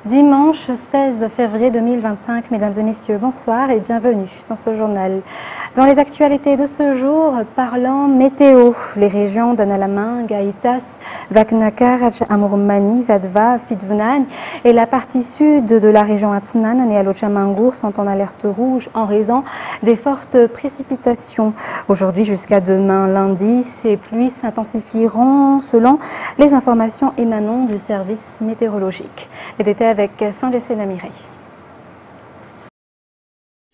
Dimanche 16 février 2025, mesdames et messieurs, bonsoir et bienvenue dans ce journal. Dans les actualités de ce jour, parlant météo, les régions d'Analamang, Aitas, Vaknakaraj, Amurmani, Vadva, Fidvnan et la partie sud de la région Atnan et Alochamangour sont en alerte rouge en raison des fortes précipitations. Aujourd'hui jusqu'à demain lundi, ces pluies s'intensifieront selon les informations émanant du service météorologique. Les détails avec Fangessena Mireille.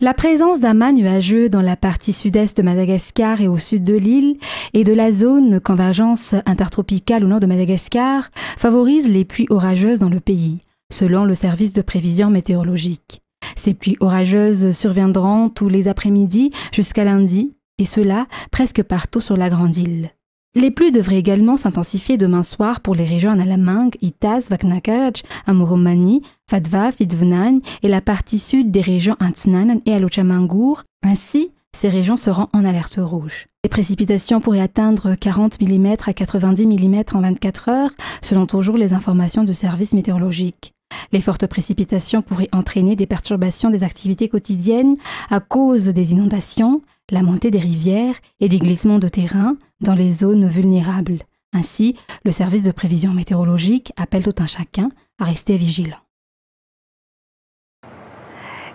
La présence d'amas nuageux dans la partie sud-est de Madagascar et au sud de l'île et de la zone convergence intertropicale au nord de Madagascar favorise les pluies orageuses dans le pays, selon le service de prévision météorologique. Ces pluies orageuses surviendront tous les après-midi jusqu'à lundi, et cela presque partout sur la grande île. Les pluies devraient également s'intensifier demain soir pour les régions Analamang, Itas, Vaknakaraj, Amurmani, Vadva, Fidvnan et la partie sud des régions Atnan et Alochamangour. Ainsi, ces régions seront en alerte rouge. Les précipitations pourraient atteindre 40 mm à 90 mm en 24 heures, selon toujours les informations du service météorologique. Les fortes précipitations pourraient entraîner des perturbations des activités quotidiennes à cause des inondations, la montée des rivières et des glissements de terrain dans les zones vulnérables. Ainsi, le service de prévision météorologique appelle tout un chacun à rester vigilant.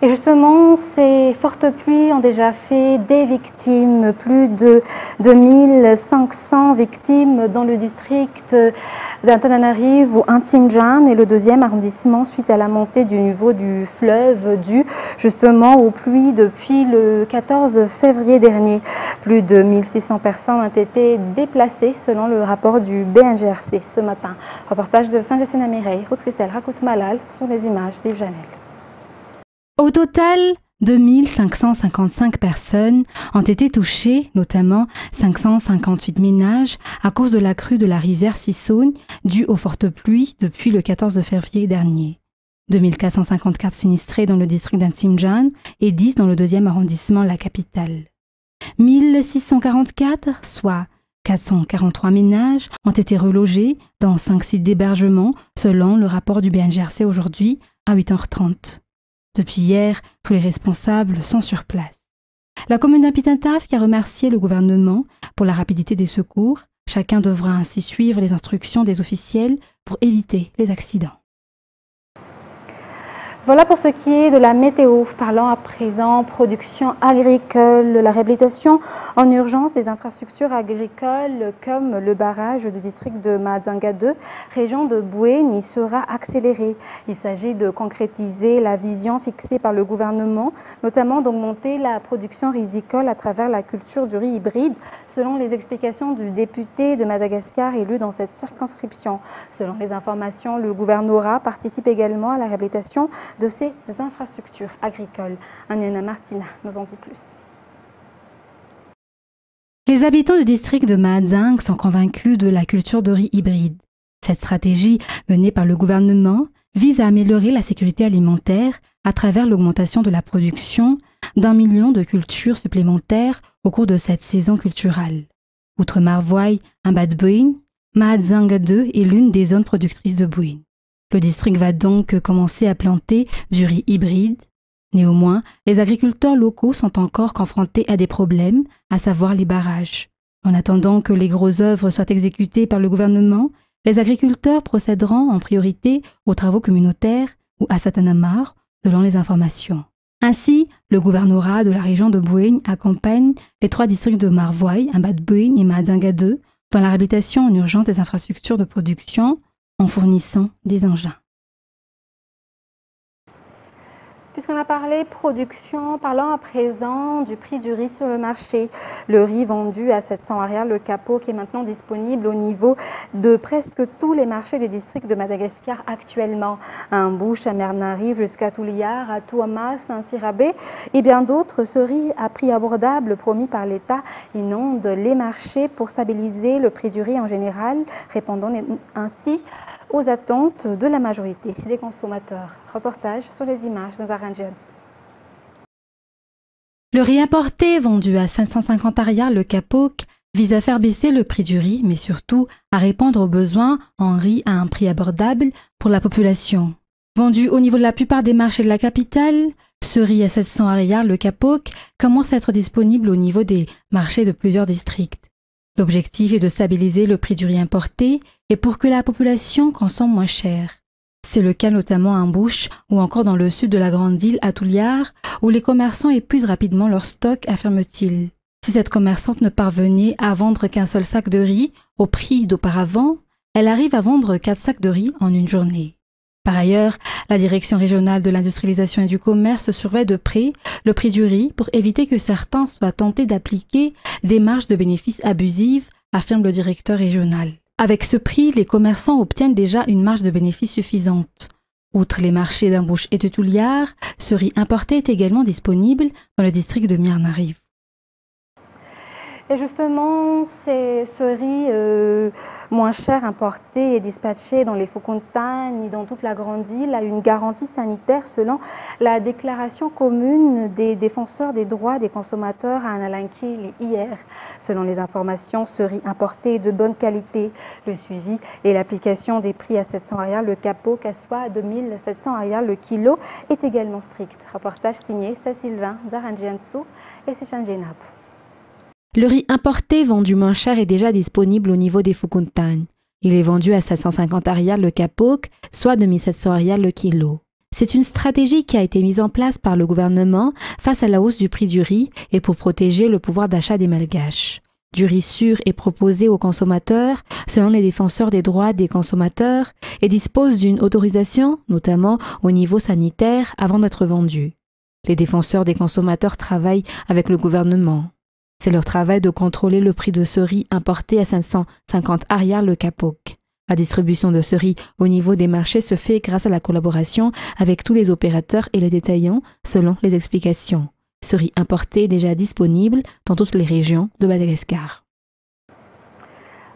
Et justement, ces fortes pluies ont déjà fait des victimes, plus de 2500 victimes dans le district d'Antananarivo ou Intimjan et le 2e arrondissement suite à la montée du niveau du fleuve due justement aux pluies depuis le 14 février dernier. Plus de 1600 personnes ont été déplacées selon le rapport du BNGRC ce matin. Reportage de Fangessena Mireille, Ruth Christelle Rakout Malal sur les images d'Yves Janel. Au total, 2555 personnes ont été touchées, notamment 558 ménages, à cause de la crue de la rivière Sissoun due aux fortes pluies depuis le 14 février dernier. 2454 sinistrés dans le district d'Intimjan et 10 dans le 2e arrondissement, la capitale. 1644, soit 443 ménages, ont été relogés dans 5 sites d'hébergement selon le rapport du BNGRC aujourd'hui à 8h30. Depuis hier, tous les responsables sont sur place. La commune d'Apitintaf qui a remercié le gouvernement pour la rapidité des secours. Chacun devra ainsi suivre les instructions des officiels pour éviter les accidents. Voilà pour ce qui est de la météo. Parlons à présent production agricole. La réhabilitation en urgence des infrastructures agricoles comme le barrage du district de Mahajanga 2, région de Bouéni, sera accélérée. Il s'agit de concrétiser la vision fixée par le gouvernement, notamment d'augmenter la production risicole à travers la culture du riz hybride, selon les explications du député de Madagascar élu dans cette circonscription. Selon les informations, le gouvernorat participe également à la réhabilitation de ces infrastructures agricoles. Aniana Martina nous en dit plus. Les habitants du district de Mahajanga sont convaincus de la culture de riz hybride. Cette stratégie, menée par le gouvernement, vise à améliorer la sécurité alimentaire à travers l'augmentation de la production d'1 million de cultures supplémentaires au cours de cette saison culturelle. Outre Marvoy, Mbad-Bouin, Mahajanga 2 est l'une des zones productrices de Bouin. Le district va donc commencer à planter du riz hybride. Néanmoins, les agriculteurs locaux sont encore confrontés à des problèmes, à savoir les barrages. En attendant que les grosses œuvres soient exécutées par le gouvernement, les agriculteurs procéderont en priorité aux travaux communautaires ou à Satanamar, selon les informations. Ainsi, le gouvernorat de la région de Bouin accompagne les 3 districts de Marvoy, Mbad-Bouin et Mahajanga 2 dans la réhabilitation en urgence des infrastructures de production en fournissant des engins. Puisqu'on a parlé production, parlons à présent du prix du riz sur le marché. Le riz vendu à 700 arial le capot qui est maintenant disponible au niveau de presque tous les marchés des districts de Madagascar actuellement. À Imbouche, à Mernariv, jusqu'à Touliar, à Touamas, à Sirabé et bien d'autres. Ce riz à prix abordable promis par l'État inonde les marchés pour stabiliser le prix du riz en général, répondant ainsi aux attentes de la majorité des consommateurs. Reportage sur les images de Zaran Jadz. Le riz importé vendu à 550 arial le capok vise à faire baisser le prix du riz, mais surtout à répondre aux besoins en riz à un prix abordable pour la population. Vendu au niveau de la plupart des marchés de la capitale, ce riz à 700 arial, le Kapok, commence à être disponible au niveau des marchés de plusieurs districts. L'objectif est de stabiliser le prix du riz importé et pour que la population consomme moins cher. C'est le cas notamment à Mbouche ou encore dans le sud de la Grande Île à Touliard, où les commerçants épuisent rapidement leur stock, affirme-t-il. Si cette commerçante ne parvenait à vendre qu'un seul sac de riz au prix d'auparavant, elle arrive à vendre 4 sacs de riz en une journée. Par ailleurs, la Direction régionale de l'industrialisation et du commerce surveille de près le prix du riz pour éviter que certains soient tentés d'appliquer des marges de bénéfices abusives, affirme le directeur régional. Avec ce prix, les commerçants obtiennent déjà une marge de bénéfice suffisante. Outre les marchés d'Embouche et de Touliard, ce riz importé est également disponible dans le district de Miarnarive. Et justement, ce riz moins cher importé et dispatché dans les Faux-Montagnes et dans toute la Grande Île a une garantie sanitaire selon la déclaration commune des défenseurs des droits des consommateurs à Analinquil hier. Selon les informations, ce riz importé est de bonne qualité. Le suivi et l'application des prix à 700 arial le Kapok, à soit 2700 arial le kilo, est également strict. Reportage signé Sylvain Zaranjiansou et Sechan Jenab. Le riz importé vendu moins cher est déjà disponible au niveau des Faux-Montagnes. Il est vendu à 750 arial le Kapok, soit 2700 arial le kilo. C'est une stratégie qui a été mise en place par le gouvernement face à la hausse du prix du riz et pour protéger le pouvoir d'achat des Malgaches. Du riz sûr est proposé aux consommateurs selon les défenseurs des droits des consommateurs et dispose d'une autorisation, notamment au niveau sanitaire, avant d'être vendu. Les défenseurs des consommateurs travaillent avec le gouvernement. C'est leur travail de contrôler le prix de ce riz importé à 550 arial le Kapok. La distribution de ce riz au niveau des marchés se fait grâce à la collaboration avec tous les opérateurs et les détaillants selon les explications. Ce riz importé est déjà disponible dans toutes les régions de Madagascar.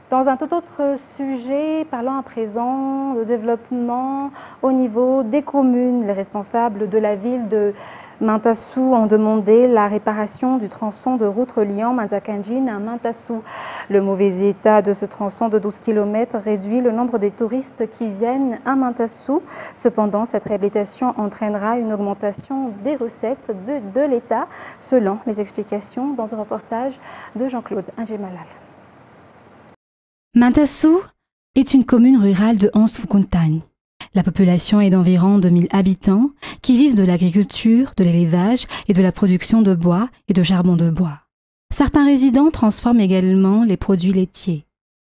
Dans un tout autre sujet, parlons à présent de développement au niveau des communes. Les responsables de la ville de Mantassou ont demandé la réparation du tronçon de route reliant Manzakanjin à Mantassou. Le mauvais état de ce tronçon de 12 km réduit le nombre des touristes qui viennent à Mantassou. Cependant, cette réhabilitation entraînera une augmentation des recettes de l'État, selon les explications dans un reportage de Jean-Claude Ingemalal. Mantassou est une commune rurale de 11 Faux-Montagnes. La population est d'environ 2000 habitants qui vivent de l'agriculture, de l'élevage et de la production de bois et de charbon de bois. Certains résidents transforment également les produits laitiers.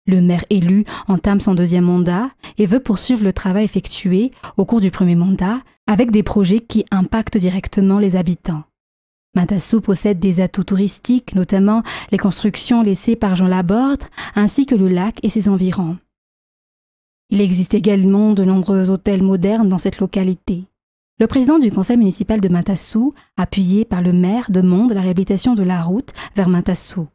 Le maire élu entame son deuxième mandat et veut poursuivre le travail effectué au cours du premier mandat avec des projets qui impactent directement les habitants. Mantassou possède des atouts touristiques, notamment les constructions laissées par Jean Laborde, ainsi que le lac et ses environs. Il existe également de nombreux hôtels modernes dans cette localité. Le président du conseil municipal de Mantassou, appuyé par le maire, demande la réhabilitation de la route vers Mantassou.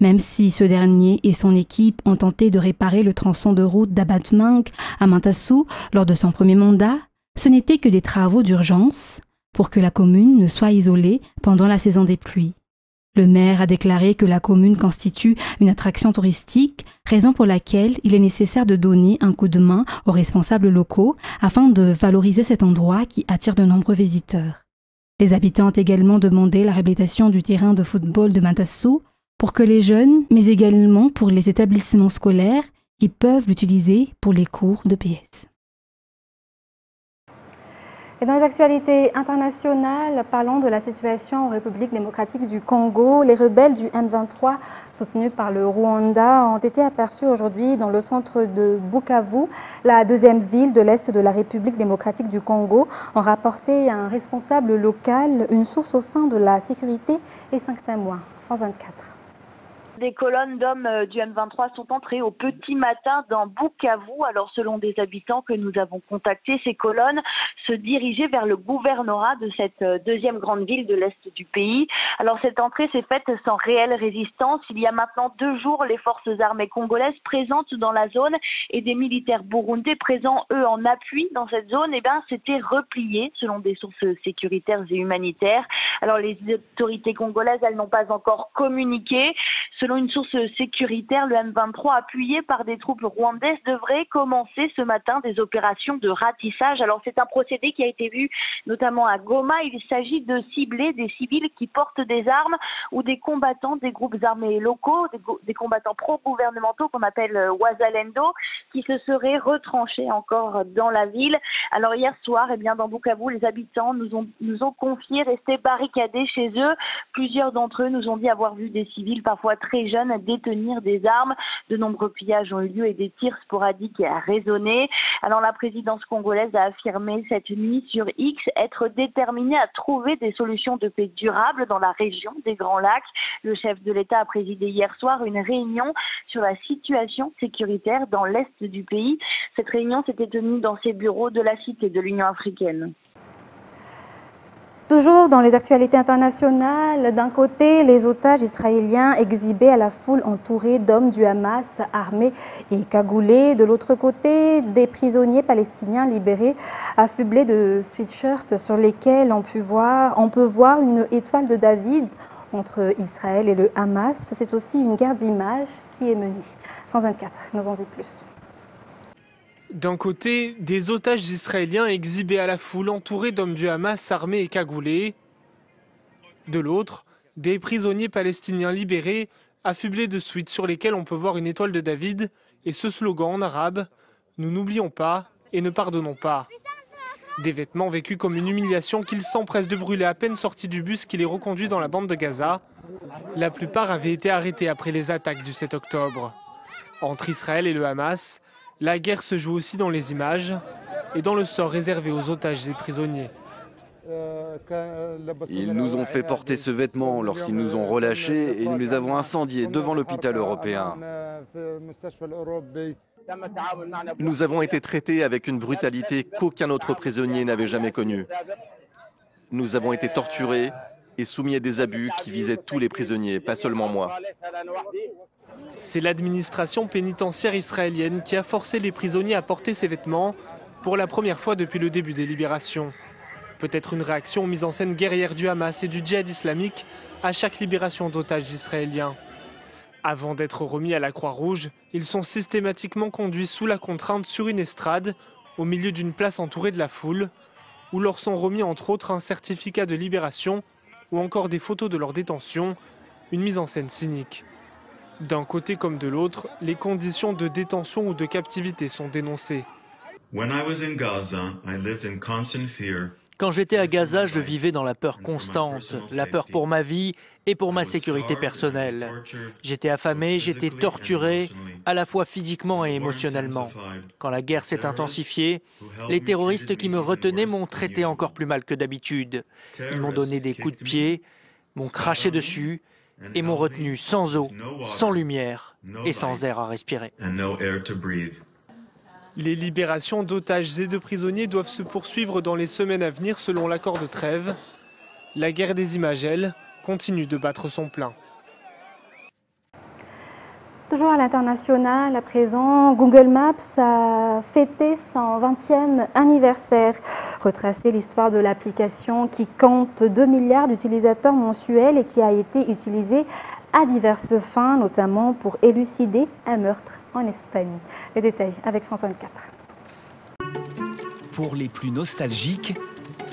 Même si ce dernier et son équipe ont tenté de réparer le tronçon de route d'Abatmang à Mantassou lors de son premier mandat, ce n'était que des travaux d'urgence pour que la commune ne soit isolée pendant la saison des pluies. Le maire a déclaré que la commune constitue une attraction touristique, raison pour laquelle il est nécessaire de donner un coup de main aux responsables locaux afin de valoriser cet endroit qui attire de nombreux visiteurs. Les habitants ont également demandé la réhabilitation du terrain de football de Mantassou pour que les jeunes, mais également pour les établissements scolaires qui peuvent l'utiliser pour les cours de PS. Et dans les actualités internationales, parlons de la situation en République démocratique du Congo. Les rebelles du M23, soutenus par le Rwanda, ont été aperçus aujourd'hui dans le centre de Bukavu, la deuxième ville de l'Est de la République démocratique du Congo, ont rapporté à un responsable local, une source au sein de la sécurité et 5 témoins. France 24. Des colonnes d'hommes du M23 sont entrées au petit matin dans Bukavu. Alors selon des habitants que nous avons contactés, ces colonnes se dirigeaient vers le gouvernorat de cette deuxième grande ville de l'Est du pays. Alors cette entrée s'est faite sans réelle résistance. Il y a maintenant 2 jours, les forces armées congolaises présentes dans la zone et des militaires burundais présents, eux, en appui dans cette zone, s'étaient repliés selon des sources sécuritaires et humanitaires. Alors les autorités congolaises, elles n'ont pas encore communiqué. Selon une source sécuritaire, le M23, appuyé par des troupes rwandaises, devrait commencer ce matin des opérations de ratissage. Alors c'est un procédé qui a été vu notamment à Goma. Il s'agit de cibler des civils qui portent des armes ou des combattants des groupes armés locaux, des combattants pro-gouvernementaux qu'on appelle Wazalendo, qui se seraient retranchés encore dans la ville. Alors hier soir, dans Bukavu, les habitants nous ont confié rester barricadés chez eux. Plusieurs d'entre eux nous ont dit avoir vu des civils, parfois très jeunes, détenir des armes. De nombreux pillages ont eu lieu et des tirs sporadiques résonné. Alors la présidence congolaise a affirmé cette nuit sur X être déterminée à trouver des solutions de paix durables dans la région des Grands Lacs. Le chef de l'État a présidé hier soir une réunion sur la situation sécuritaire dans l'est du pays. Cette réunion s'était tenue dans ses bureaux de la Cité de l'Union africaine. Toujours dans les actualités internationales, d'un côté, les otages israéliens exhibés à la foule entourés d'hommes du Hamas armés et cagoulés. De l'autre côté, des prisonniers palestiniens libérés affublés de sweatshirts sur lesquels on peut voir une étoile de David entre Israël et le Hamas. C'est aussi une guerre d'images qui est menée. 124 nous en dit plus. D'un côté, des otages israéliens exhibés à la foule entourés d'hommes du Hamas armés et cagoulés. De l'autre, des prisonniers palestiniens libérés, affublés de suites sur lesquels on peut voir une étoile de David et ce slogan en arabe « Nous n'oublions pas et ne pardonnons pas ». Des vêtements vécus comme une humiliation qu'ils s'empressent de brûler à peine sortis du bus qui les reconduit dans la bande de Gaza. La plupart avaient été arrêtés après les attaques du 7 octobre. Entre Israël et le Hamas, la guerre se joue aussi dans les images et dans le sort réservé aux otages et prisonniers. Ils nous ont fait porter ce vêtement lorsqu'ils nous ont relâchés et nous les avons incendiés devant l'hôpital européen. Nous avons été traités avec une brutalité qu'aucun autre prisonnier n'avait jamais connue. Nous avons été torturés et soumis à des abus qui visaient tous les prisonniers, pas seulement moi. C'est l'administration pénitentiaire israélienne qui a forcé les prisonniers à porter ces vêtements pour la première fois depuis le début des libérations. Peut-être une réaction aux mises en scène guerrières du Hamas et du djihad islamique à chaque libération d'otages israéliens. Avant d'être remis à la Croix-Rouge, ils sont systématiquement conduits sous la contrainte sur une estrade, au milieu d'une place entourée de la foule, où leur sont remis entre autres un certificat de libération ou encore des photos de leur détention, une mise en scène cynique. D'un côté comme de l'autre, les conditions de détention ou de captivité sont dénoncées. Quand j'étais à Gaza, je vivais dans la peur constante, la peur pour ma vie et pour ma sécurité personnelle. J'étais affamé, j'étais torturé, à la fois physiquement et émotionnellement. Quand la guerre s'est intensifiée, les terroristes qui me retenaient m'ont traité encore plus mal que d'habitude. Ils m'ont donné des coups de pied, m'ont craché dessus et m'ont retenu sans eau, sans lumière et sans air à respirer. Les libérations d'otages et de prisonniers doivent se poursuivre dans les semaines à venir selon l'accord de trêve. La guerre des images, elle, continue de battre son plein. Toujours à l'international, à présent, Google Maps a fêté son 20e anniversaire. Retracer l'histoire de l'application qui compte 2 milliards d'utilisateurs mensuels et qui a été utilisée à diverses fins, notamment pour élucider un meurtre en Espagne. Les détails avec France 24. Pour les plus nostalgiques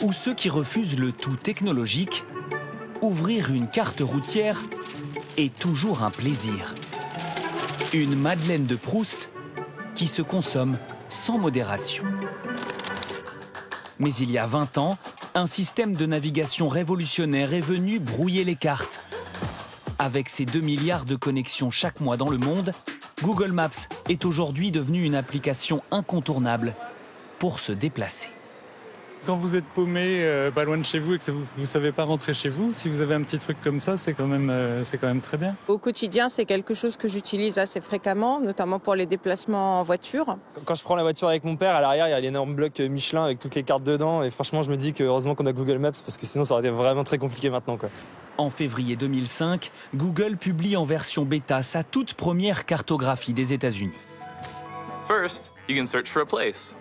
ou ceux qui refusent le tout technologique, ouvrir une carte routière est toujours un plaisir. Une Madeleine de Proust qui se consomme sans modération. Mais il y a 20 ans, un système de navigation révolutionnaire est venu brouiller les cartes. Avec ses 2 milliards de connexions chaque mois dans le monde, Google Maps est aujourd'hui devenu une application incontournable pour se déplacer. Quand vous êtes paumé pas loin de chez vous et que vous ne savez pas rentrer chez vous, si vous avez un petit truc comme ça, c'est quand même très bien. Au quotidien, c'est quelque chose que j'utilise assez fréquemment, notamment pour les déplacements en voiture. Quand je prends la voiture avec mon père, à l'arrière, il y a l'énorme bloc Michelin avec toutes les cartes dedans. Et franchement, je me dis que heureusement qu'on a Google Maps parce que sinon, ça aurait été vraiment très compliqué maintenant, quoi. En février 2005, Google publie en version bêta sa toute première cartographie des États-Unis. First, you can search for a place.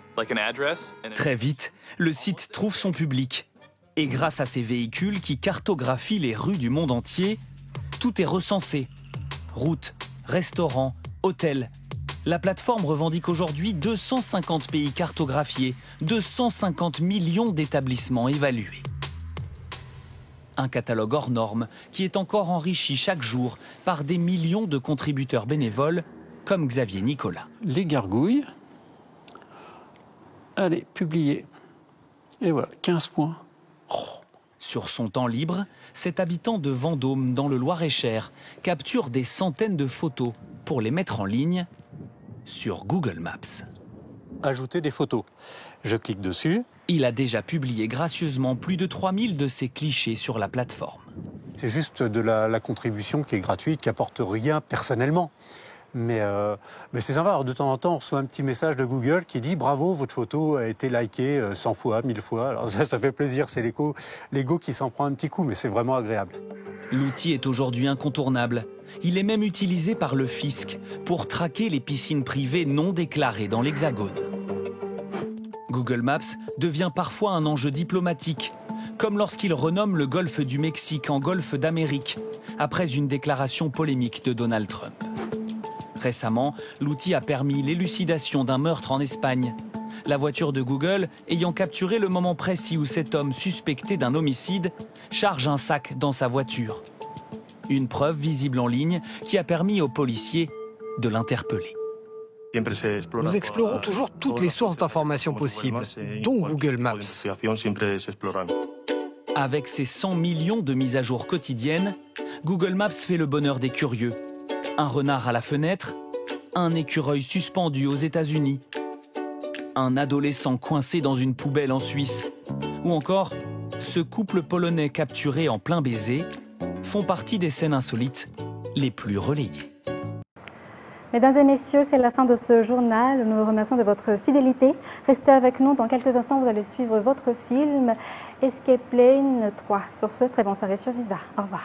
Très vite, le site trouve son public. Et grâce à ces véhicules qui cartographient les rues du monde entier, tout est recensé, routes, restaurants, hôtels. La plateforme revendique aujourd'hui 250 pays cartographiés, 250 millions d'établissements évalués. Un catalogue hors norme qui est encore enrichi chaque jour par des millions de contributeurs bénévoles comme Xavier Nicolas. Les gargouilles. Allez, publier. Et voilà, 15 points. Oh. Sur son temps libre, cet habitant de Vendôme, dans le Loir-et-Cher, capture des centaines de photos pour les mettre en ligne sur Google Maps. Ajouter des photos. Je clique dessus. Il a déjà publié gracieusement plus de 3000 de ses clichés sur la plateforme. C'est juste de la contribution qui est gratuite, qui apporte rien personnellement. Mais c'est sympa. Alors, de temps en temps, on reçoit un petit message de Google qui dit « Bravo, votre photo a été likée 100 fois, 1000 fois ». Alors ça fait plaisir, c'est l'ego qui s'en prend un petit coup, mais c'est vraiment agréable. L'outil est aujourd'hui incontournable. Il est même utilisé par le fisc pour traquer les piscines privées non déclarées dans l'Hexagone. Google Maps devient parfois un enjeu diplomatique, comme lorsqu'il renomme le golfe du Mexique en golfe d'Amérique, après une déclaration polémique de Donald Trump. Récemment, l'outil a permis l'élucidation d'un meurtre en Espagne. La voiture de Google ayant capturé le moment précis où cet homme suspecté d'un homicide charge un sac dans sa voiture. Une preuve visible en ligne qui a permis aux policiers de l'interpeller. Nous explorons toujours toutes les sources d'informations possibles, dont Google Maps. Avec ses 100 millions de mises à jour quotidiennes, Google Maps fait le bonheur des curieux. Un renard à la fenêtre, un écureuil suspendu aux États-Unis, un adolescent coincé dans une poubelle en Suisse, ou encore ce couple polonais capturé en plein baiser, font partie des scènes insolites les plus relayées. Mesdames et messieurs, c'est la fin de ce journal. Nous vous remercions de votre fidélité. Restez avec nous. Dans quelques instants, vous allez suivre votre film Escape Plane 3. Sur ce, très bonne soirée sur Viva. Au revoir.